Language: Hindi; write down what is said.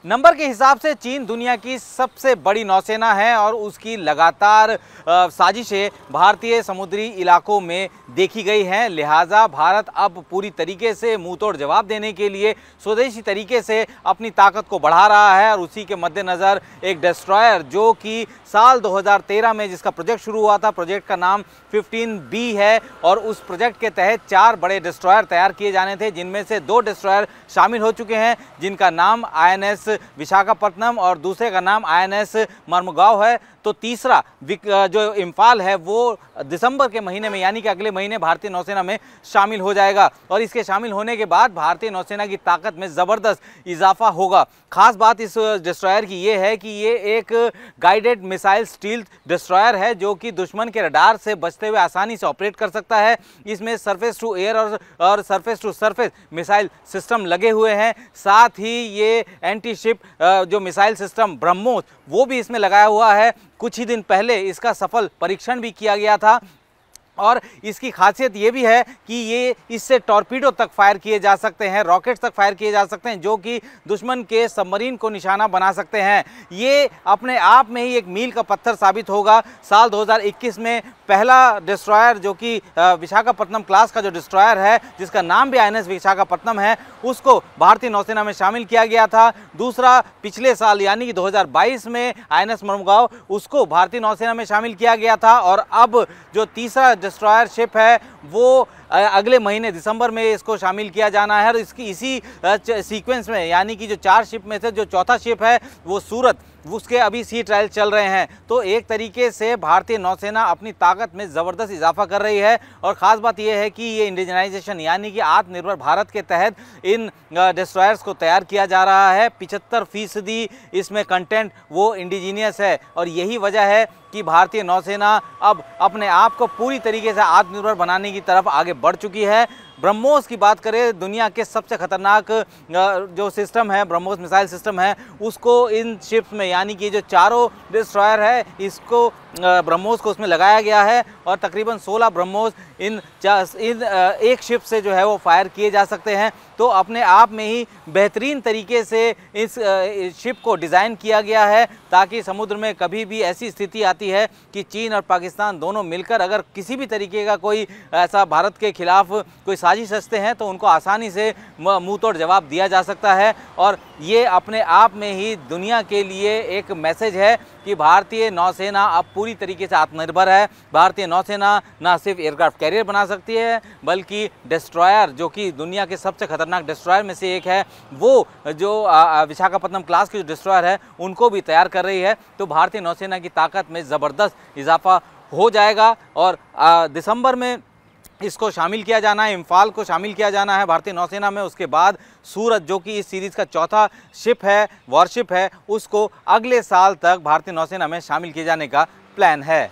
नंबर के हिसाब से चीन दुनिया की सबसे बड़ी नौसेना है और उसकी लगातार साजिशें भारतीय समुद्री इलाकों में देखी गई हैं। लिहाजा भारत अब पूरी तरीके से मुंहतोड़ जवाब देने के लिए स्वदेशी तरीके से अपनी ताकत को बढ़ा रहा है और उसी के मद्देनज़र एक डिस्ट्रॉयर जो कि साल 2013 में जिसका प्रोजेक्ट शुरू हुआ था, प्रोजेक्ट का नाम 15B है और उस प्रोजेक्ट के तहत 4 बड़े डिस्ट्रॉयर तैयार किए जाने थे, जिनमें से 2 डिस्ट्रॉयर शामिल हो चुके हैं, जिनका नाम INS विशाखापत्तनम और दूसरे का नाम INS मर्मुगाव है। तो तीसरा जो इम्फाल है वो दिसंबर के महीने में यानी कि अगले महीने भारतीय नौसेना में शामिल हो जाएगा और इसके शामिल होने के बाद भारतीय नौसेना की ताकत में ज़बरदस्त इजाफा होगा। खास बात इस डिस्ट्रॉयर की ये है कि ये एक गाइडेड मिसाइल स्टील्थ डिस्ट्रॉयर है जो कि दुश्मन के रडार से बचते हुए आसानी से ऑपरेट कर सकता है। इसमें सरफेस टू एयर और surface to surface missile system लगे हुए हैं। साथ ही ये एंटी शिप जो मिसाइल सिस्टम ब्रह्मोस वो भी इसमें लगाया हुआ है। कुछ ही दिन पहले इसका सफल परीक्षण भी किया गया था और इसकी खासियत ये भी है कि ये इससे टॉर्पीडो तक फायर किए जा सकते हैं, रॉकेट्स तक फायर किए जा सकते हैं जो कि दुश्मन के सबमरीन को निशाना बना सकते हैं। ये अपने आप में ही एक मील का पत्थर साबित होगा। साल 2021 में पहला डिस्ट्रॉयर जो कि विशाखापत्तनम क्लास का जो डिस्ट्रॉयर है जिसका नाम भी INS विशाखापत्तनम है उसको भारतीय नौसेना में शामिल किया गया था। दूसरा पिछले साल यानी कि 2022 में INS मर्मुगाव उसको भारतीय नौसेना में शामिल किया गया था और अब जो तीसरा डिस्ट्रॉयर शिप है वो अगले महीने दिसंबर में इसको शामिल किया जाना है और इसकी इसी सीक्वेंस में यानी कि जो 4 शिप में से जो चौथा शिप है वो सूरत उसके अभी सी ट्रायल चल रहे हैं। तो एक तरीके से भारतीय नौसेना अपनी ताकत में ज़बरदस्त इजाफा कर रही है और ख़ास बात यह है कि ये इंडिजनाइजेशन यानी कि आत्मनिर्भर भारत के तहत इन डिस्ट्रॉयर्स को तैयार किया जा रहा है। 75% इसमें कंटेंट वो इंडिजीनियस है और यही वजह है कि भारतीय नौसेना अब अपने आप को पूरी तरीके से आत्मनिर्भर बनाने की तरफ आगे बढ़ चुकी है। ब्रह्मोस की बात करें, दुनिया के सबसे खतरनाक जो सिस्टम है ब्रह्मोस मिसाइल सिस्टम है उसको इन शिप्स में यानी कि जो चारों डिस्ट्रॉयर है इसको ब्रह्मोस को उसमें लगाया गया है और तकरीबन 16 ब्रह्मोस इन एक शिप से जो है वो फायर किए जा सकते हैं। तो अपने आप में ही बेहतरीन तरीके से इस शिप को डिज़ाइन किया गया है ताकि समुद्र में कभी भी ऐसी स्थिति आती है कि चीन और पाकिस्तान दोनों मिलकर अगर किसी भी तरीके का कोई ऐसा भारत के खिलाफ कोई साजिश रचते हैं तो उनको आसानी से मुंह तोड़ जवाब दिया जा सकता है। और ये अपने आप में ही दुनिया के लिए एक मैसेज है कि भारतीय नौसेना अब पूरी तरीके से आत्मनिर्भर है। भारतीय नौसेना न सिर्फ एयरक्राफ्ट कैरियर बना सकती है बल्कि डिस्ट्रॉयर जो कि दुनिया के सबसे खतरनाक डिस्ट्रॉयर में से एक है वो जो विशाखापत्तनम क्लास की जो डिस्ट्रॉयर है उनको भी तैयार कर रही है। तो भारतीय नौसेना की ताकत में ज़बरदस्त इजाफा हो जाएगा और दिसंबर में इसको शामिल किया जाना है, इम्फाल को शामिल किया जाना है भारतीय नौसेना में। उसके बाद सूरत जो कि इस सीरीज़ का चौथा शिप है, वॉरशिप है, उसको अगले साल तक भारतीय नौसेना में शामिल किए जाने का प्लान है।